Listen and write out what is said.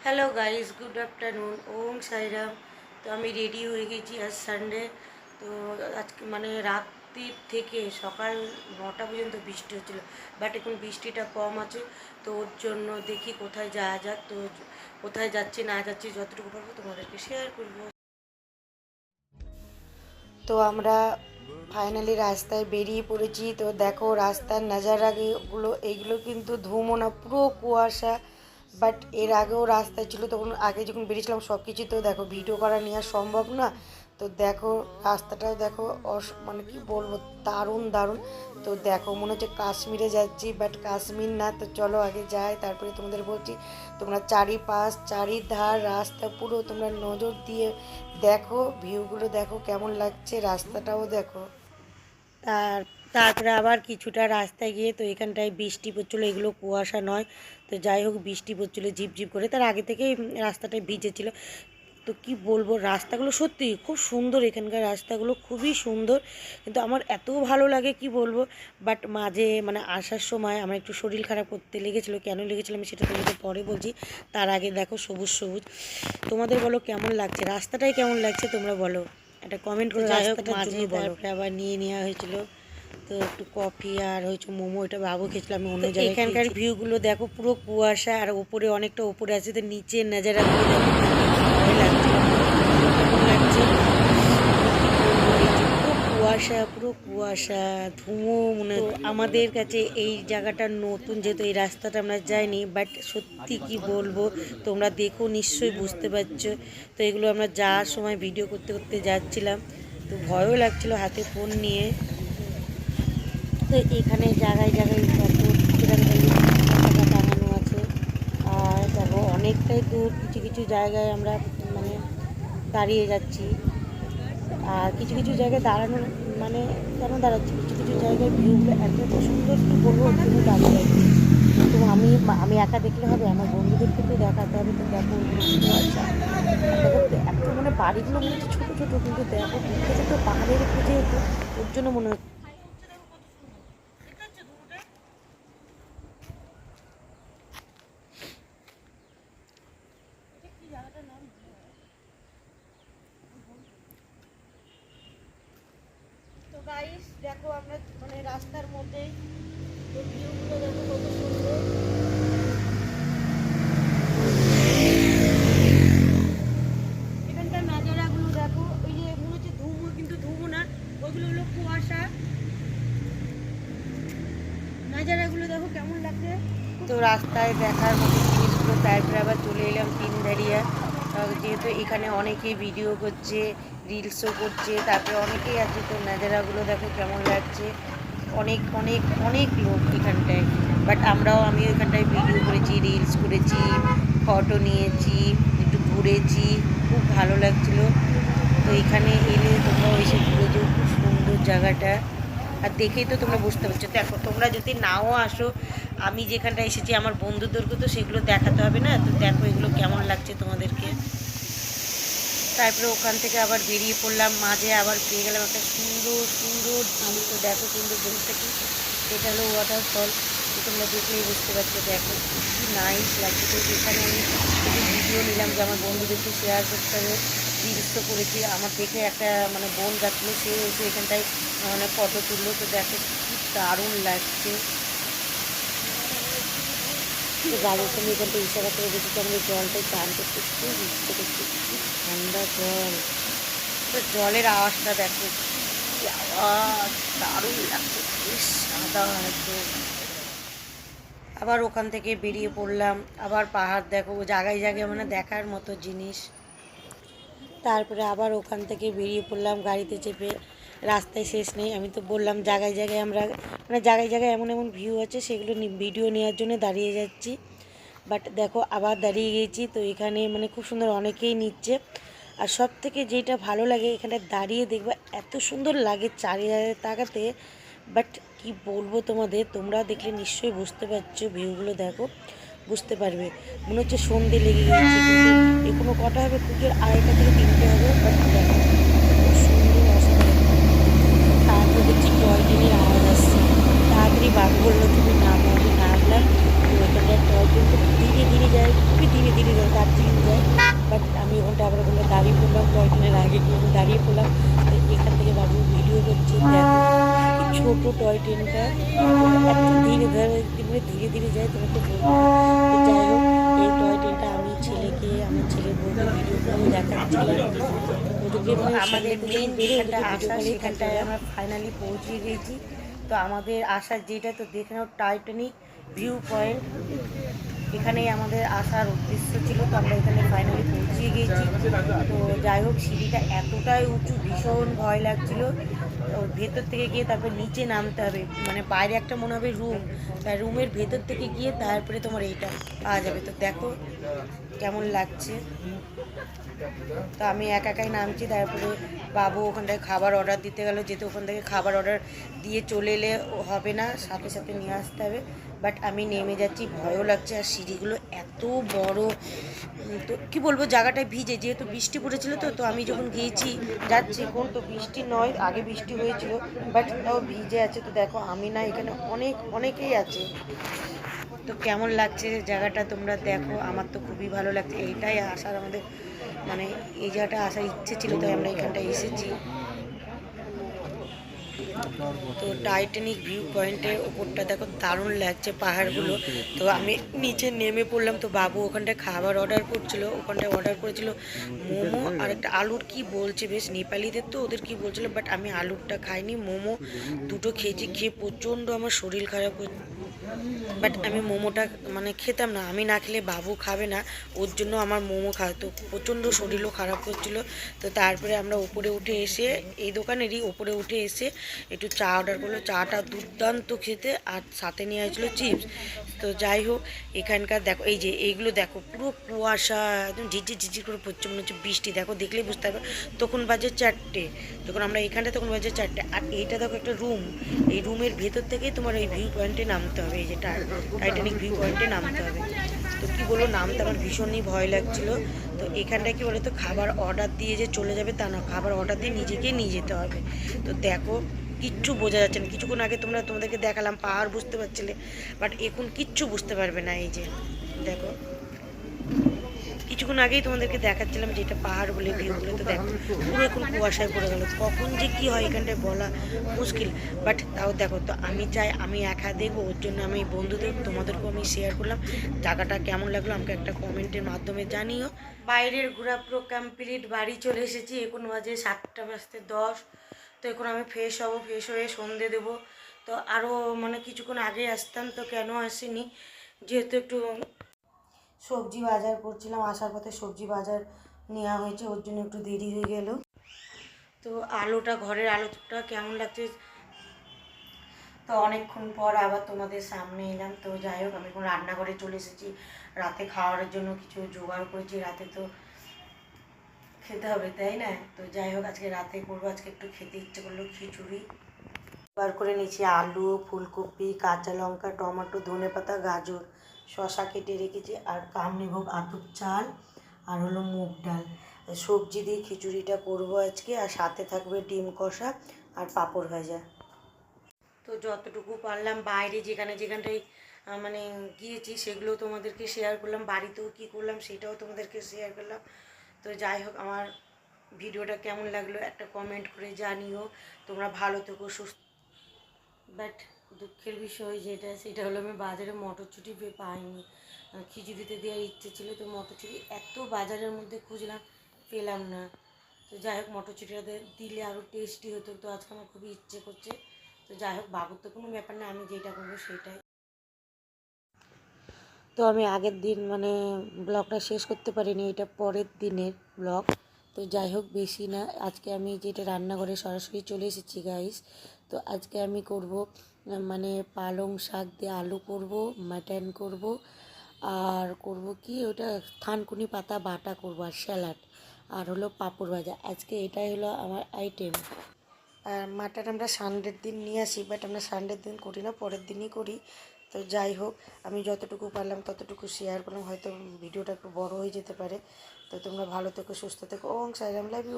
Hello guys, good afternoon. Om Sairam. তো আমি ready হয়ে গেছি, আজ সানডে। তো আজকে মানে রাত্রির থেকে সকাল 9টা পর্যন্ত বৃষ্টি হচ্ছিলো, বাট এখন বৃষ্টিটা কম আছে। তো ওর জন্য দেখি কোথায় যাওয়া যাক। তো কোথায় যাচ্ছি না যাচ্ছি যতটুকু পারবো তোমাদেরকে শেয়ার করবো। তো আমরা ফাইনালি রাস্তায় বেরিয়ে পড়েছি। তো দেখো রাস্তার নাজারাগুলো, এইগুলো কিন্তু ধুমো না, পুরো কুয়াশা। বাট এর আগেও রাস্তায় ছিল, তখন আগে যখন বেরিয়েছিলাম সব কিছু তো দেখো ভিডিও করা নেওয়া সম্ভব না। তো দেখো রাস্তাটাও দেখো, মানে কি বলবো, দারুণ দারুণ। তো দেখো মনে হচ্ছে কাশ্মীরে যাচ্ছি, বাট কাশ্মীর না। তো চলো আগে যাই, তারপরে তোমাদের বলছি। তোমরা চারিধার রাস্তা পুরো তোমরা নজর দিয়ে দেখো, ভিউগুলো দেখো কেমন লাগছে, রাস্তাটাও দেখো। তারপরে আবার কিছুটা রাস্তায় গিয়ে তো এখানটায় বৃষ্টি পড়ছিলো, এগুলো কুয়াশা নয়। তো যাই হোক, বৃষ্টি পড়ছিলো ঝিপঝিপ করে, তার আগে থেকেই রাস্তাটায় ভিজেছিল। তো কি বলবো, রাস্তাগুলো সত্যি খুব সুন্দর, এখানকার রাস্তাগুলো খুবই সুন্দর। কিন্তু আমার এত ভালো লাগে কি বলবো। বাট মাঝে মানে আসার সময় আমার একটু শরীর খারাপ করতে লেগেছিলো, কেন লেগেছিলো আমি সেটা তোমাদের পরে বলছি। তার আগে দেখো সবুজ সবুজ। তোমাদের বলো কেমন লাগছে, রাস্তাটাই কেমন লাগছে তোমরা বলো, একটা কমেন্ট করে। রাস্তাটার জন্য তারপরে আবার নিয়ে নেওয়া হয়েছিল তো একটু কফি আর হয়েছে মোমো, এটা বাবু খেয়েছিলাম আমি অন্য জায়গায়। এখানকার ভিউগুলো দেখো, পুরো কুয়াশা, আর ওপরে অনেকটা ওপরে আছে, তো নিচে নাজারাগুলো দেখো ভয় লাগছে, কেমন লাগছে। পুরো কুয়াশা, পুরো কুয়াশা, ধুমো মনে। আমাদের কাছে এই জায়গাটা নতুন, যেহেতু এই রাস্তাটা আমরা যাইনি, বাট সত্যি কি বলবো, তোমরা দেখো নিশ্চয়ই বুঝতে পারছো। তো এগুলো আমরা যাওয়ার সময় ভিডিও করতে করতে যাচ্ছিলাম, তো ভয়ও লাগছিল হাতে ফোন নিয়ে। তো এখানে জায়গায় জায়গায় পতাকা টাঙানো আছে। আর দেখো অনেকটাই দূর, কিছু কিছু জায়গায় আমরা মানে দাঁড়িয়ে যাচ্ছি, আর কিছু কিছু জায়গায় দাঁড়ানো মানে কেন দাঁড়াচ্ছি, কিছু কিছু জায়গায় ভিউগুলো এত এত সুন্দর কি বলবো, ওর জন্য দাঁড়িয়ে যাচ্ছি। তো আমি একা দেখলে হবে, আমার বন্ধুদেরকে তো দেখাতে হবে। তো দেখো বুঝতে পারছি, দেখো এত মানে বাড়িগুলো মনে হচ্ছে ছোটো ছোটো, কিন্তু দেখো ছোটো ছোটো পাহাড়ের উপরে যেহেতু, ওর জন্য মনে হচ্ছে। তো গাইস দেখো আমরা মানে রাস্তার মধ্যেই, তো ভিউগুলো দেখো কত সুন্দর। এখানকার নাজারাগুলো দেখো, ওই যে মনে হচ্ছে ধুমো, কিন্তু ধুমো না, ওইগুলো হলো কুয়াশা। নাজারাগুলো দেখো কেমন লাগছে। তো রাস্তায় দেখার মতো জিনিসগুলো, তারপরে আবার চলে এলাম তিনধারিয়া। যেহেতু এখানে অনেকেই ভিডিও করছে, রিলসও করছে, তারপরে অনেকেই আছে। তো নাজারাগুলো দেখো কেমন লাগছে, অনেক অনেক অনেক লোক এখানটায়। বাট আমিও এখানটায় ভিডিও করেছি, রিলস করেছি, ফটো নিয়েছি, একটু ঘুরেছি, খুব ভালো লাগছিলো। তো এখানে এলে তোমরা এসে ঘুরে যেও, খুব সুন্দর জায়গাটা। আর দেখেই তো তোমরা বুঝতে পারছো। দেখো তোমরা যদি নাও আসো, আমি যেখানটা এসেছি আমার বন্ধুদেরকে তো সেগুলো দেখাতে হবে না। তো দেখো এগুলো কেমন লাগছে তোমাদেরকে। তারপরে ওখান থেকে আবার বেরিয়ে পড়লাম, মাঝে আবার পেয়ে গেলাম একটা সুন্দর সুন্দর জিনিস। তো দেখো সুন্দর জিনিসটা কি, এটা হলো ওয়াটারফল। তো তোমরা দেখলেই বুঝতে পারছো, দেখো কি নাইস লাগছে। তো এখানে আমি কিছু ভিডিও নিলাম, যে আমার বন্ধুদেরকে শেয়ার করতে হবে, রিলস তো করেছি। আমার দেখে একটা মানে বোন যাচ্ছিলো, সে এসে এখানটায় মানে ফটো তুললো। তো দেখো কি দারুণ লাগছে। তো গাড়ির সঙ্গে এখানটা ইশারা করে দেখেছি আমাদের জলটাই চান করতে, খুব ইচ্ছে করছে, খুব ঠান্ডা জল। তো জলের আওয়াজটা দেখো, কি আওয়াজ, দারুণ লাগছে, বেশ সাদা একদম। আবার ওখান থেকে বেরিয়ে পড়লাম, আবার পাহাড় দেখো, জায়গায় জায়গায় মানে দেখার মতো জিনিস। তারপরে আবার ওখান থেকে বেরিয়ে পড়লাম গাড়িতে চেপে। রাস্তায় শেষ নেই, আমি তো বললাম জায়গায় জায়গায় আমরা মানে জায়গায় জায়গায় এমন এমন ভিউ আছে, সেগুলো ভিডিও নেওয়ার জন্য দাঁড়িয়ে যাচ্ছি। বাট দেখো আবার দাঁড়িয়ে গেছি। তো এখানে মানে খুব সুন্দর, অনেকেই নিচ্ছে। আর সব থেকে যেটা ভালো লাগে, এখানে দাঁড়িয়ে দেখবা এত সুন্দর লাগে চারিধারে তাকাতে। বাট কি বলবো তোমাদের, তোমরা দেখলে নিশ্চয়ই বুঝতে পারছো, ভিউগুলো দেখো বুঝতে পারবে। মনে হচ্ছে সন্ধে লেগে গেছে, কিন্তু এখনো কটা হবে, পুজোর 2:30 থেকে 3টে হবে। বাট দেখো খুব সুন্দর, অসাধারণ। তারপরে দেখছি টয় ট্রেনের আওয়াজ আসছে, তাড়াতাড়ি বাবু বললো তুমি নামো, আমি নামলাম। তো ওখানটায় টয় ট্রেন তো ধীরে ধীরে যায়, খুবই ধীরে ধীরে যায়, তার তারপরে বললো দাঁড়িয়ে পড়লাম, টয় ট্রেনের আগে গিয়ে আমি দাঁড়িয়ে পড়লাম। তো এখান থেকে বাবু ভিডিও করছে, দেখো কি ছোটো টয় ট্রেনটা, এত ধীরে ধীরে ধীরে ধীরে যায় তোমাকে বলবো। তো যাই হোক, এই টয় ট্রেনটা আমি ছেলেকে, আমার ছেলের বউকে ভিডিও করে দেখাচ্ছিলাম। ওদেরকে মানে আমাদের মেন যেখানটা আসা সেখানটায় আমরা ফাইনালি পৌঁছে গিয়েছি। তো আমাদের আসার যেটা, তো দেখে নাও টাইটানিক ভিউ পয়েন্ট, এখানেই আমাদের আসার উদ্দেশ্য ছিল। তো আমরা এখানে ফাইনালি পৌঁছে গিয়েছি। তো যাই হোক, সিঁড়িটা এতটাই উঁচু, ভীষণ ভয় লাগছিল। ওর ভেতর থেকে গিয়ে তারপর নিচে নামতে হবে, মানে বাইরে একটা মনে হবে রুম, তাই রুমের ভেতর থেকে গিয়ে তারপরে তোমার এইটা পাওয়া যাবে। তো দেখো কেমন লাগছে। তো আমি একাই নামছি, তারপরে বাবু ওখানটায় খাবার অর্ডার দিতে গেল, যেহেতু ওখান থেকে খাবার অর্ডার দিয়ে চলে এলে হবে না, সাথে সাথে নিয়ে আসতে হবে। বাট আমি নেমে যাচ্ছি, ভয়ও লাগছে। আর সিঁড়িগুলো এত বড়, তো কী বলবো, জায়গাটায় ভিজে, যেহেতু বৃষ্টি পড়েছিল। তো আমি যখন গিয়েছি যাচ্ছি কোন, তো বৃষ্টি নয়, আগে বৃষ্টি হয়েছিল, বাট তাও ভিজে আছে। তো দেখো আমি না, এখানে অনেকেই আছে। তো কেমন লাগছে জায়গাটা তোমরা দেখো, আমার তো খুবই ভালো লাগছে। এইটাই আসার আমাদের, মানে এই জায়গাটা আসার ইচ্ছে ছিল, তাই আমরা এখানটায় এসেছি। তো টাইটানিক ভিউ পয়েন্টের ওপরটা দেখো দারুণ লাগছে পাহাড়গুলো। তো আমি নিচে নেমে পড়লাম। তো বাবু ওখানটায় খাবার অর্ডার করছিল, ওখানটায় অর্ডার করেছিল মোমো আর একটা আলুর কি বলছে, বেশ নেপালিদের, তো ওদের কি বলছিল, বাট আমি আলুরটা খাইনি, মোমো দুটো খেয়েছি। খেয়ে প্রচণ্ড আমার শরীর খারাপ হচ্ছে, বাট আমি মোমোটা মানে খেতাম না, আমি না খেলে বাবু খাবে না, ওর জন্য আমার মোমো খাওয়া। তো প্রচণ্ড শরীরও খারাপ করছিল। তো তারপরে আমরা উপরে উঠে এসে, এই দোকানেরই উপরে উঠে এসে একটু চা অর্ডার করলো। চাটা দুর্দান্ত খেতে, আর সাথে নিয়ে আসছিলো চিপস। তো যাই হোক, এখানকার দেখো, এই যে এইগুলো দেখো, পুরো কুয়াশা, একদম ঝিঝির ঝিঝির করে পড়ছে, মনে হচ্ছে বৃষ্টি। দেখো দেখলেই বুঝতে পারবে, তখন বাজে 4টে, যখন আমরা এখানটা তখন বাজে 4টে। আর এইটা দেখো একটা রুম, এই রুমের ভেতর থেকেই তোমার এই ভিউ পয়েন্টে নামতে হবে, এই যে টাইটানিক ভিউ পয়েন্টে নামতে হবে। তো কী বলবো, নামতে আমার ভীষণই ভয় লাগছিল। তো এখানটায় কী বলো তো, খাবার অর্ডার দিয়ে যে চলে যাবে তা না, খাবার অর্ডার দিয়ে নিজেকে নিয়ে যেতে হবে। তো দেখো কিচ্ছু বোঝা যাচ্ছে না, কিছুক্ষণ আগে তোমাদেরকে দেখালাম পাহাড়, বুঝতে পারছিলে, বাট এখন কিচ্ছু বুঝতে পারবে না। এই যে দেখো, কিছুক্ষণ আগেই তোমাদেরকে দেখাচ্ছিলাম যে এটা পাহাড় বলে ভিউগুলো, তো দেখো পুরো এখন কুয়াশায় পড়ে গেল। কখন যে কী হয় এখানটায় বলা মুশকিল, বাট তাও দেখো। তো আমি চাই আমি একা দেখবো, ওর জন্য আমি বন্ধুদের তোমাদেরকেও আমি শেয়ার করলাম। জায়গাটা কেমন লাগলো আমাকে একটা কমেন্টের মাধ্যমে জানিও। বাইরের ঘোরা পুরো কমপ্লিট, বাড়ি চলে এসেছি, এখন বাজে 7:10। তো এখন আমি ফ্রেশ হব, ফ্রেশ হয়ে সন্ধে দেবো। তো আরও মানে কিছুক্ষণ আগে আসতাম, তো কেন আসিনি, যেহেতু একটু সবজি বাজার করছিলাম, আসার পথে সবজি বাজার নেওয়া হয়েছে, ওর জন্য একটু দেরি হয়ে গেল। তো আলুটা, ঘরের আলুটা কেমন লাগছে, তো অনেকক্ষণ পর আবার তোমাদের সামনে এলাম। তো যাই হোক, আমি এখন রান্নাঘরে চলে এসেছি, রাতে খাওয়ার জন্য কিছু জোগাড় করেছি, রাতে তো খেতে হবে তাই না। তো যাই হোক, আজকে রাতে করবো, আজকে একটু খেতে ইচ্ছে করলো খিচুড়ি। বার করে নিয়েছি আলু, ফুলকপি, কাঁচা লঙ্কা, টমেটো, ধনেপাতা, গাজর, শশা কেটে রেখেছি, আর কামনিভোগ আতপ চাল, আর হলো মুগ ডাল। সবজি দিয়ে খিচুড়িটা করবো আজকে, আর সাথে থাকবে ডিম কষা আর পাঁপড় ভাজা। তো যতটুকু পারলাম বাইরে যেখানটায় মানে গিয়েছি সেগুলো তোমাদেরকে শেয়ার করলাম, বাড়িতেও কী করলাম সেটাও তোমাদেরকে শেয়ার করলাম। তো যাই হোক, আমার ভিডিওটা কেমন লাগলো একটা কমেন্ট করে জানিও। তোমরা ভালো থেকো, সুস্থ। বাট দুঃখের বিষয় যেটা, সেটা হলো আমি বাজারে মটরশুঁটি পাইনি। খিচুড়িতে দেওয়ার ইচ্ছে ছিল, তো মটরশুঁটি এত বাজারের মধ্যে খুঁজলাম, পেলাম না। তো যাই হোক, মটরশুঁটিটা দিলে আরও টেস্টি হতো, তো আজকে আমার খুবই ইচ্ছে করছে। তো যাই হোক, বাবুর তো কোনো ব্যাপার না, আমি যেটা করবো সেটাই। তো আমি আগের দিন মানে ব্লগটা শেষ করতে পারিনি, এটা পরের দিনের ব্লগ। তো যাই হোক, বেশি না, আজকে আমি যেটা রান্নাঘরে সরাসরি চলে এসেছি গাইস। তো আজকে আমি করব মানে পালং শাক দিয়ে আলু করব, মাটন করব, আর করব কি ওটা থানকুনি পাতা বাটা করব, আর স্যালাড, আর হলো পাঁপড় ভাজা। আজকে এটাই হলো আমার আইটেম। আর মাটন আমরা সানডের দিন নিয়ে আসি, বাট আমরা সানডের দিন করি না, পরের দিনই করি। তো যাই হোক, আমি যতটুকু পারলাম ততটুকু শেয়ার করলাম, হয়তো ভিডিওটা একটু বড় হয়ে যেতে পারে। তো তোমরা ভালো থেকো, সুস্থ থেকো। ওং সাইরাম, লাভ ইউ।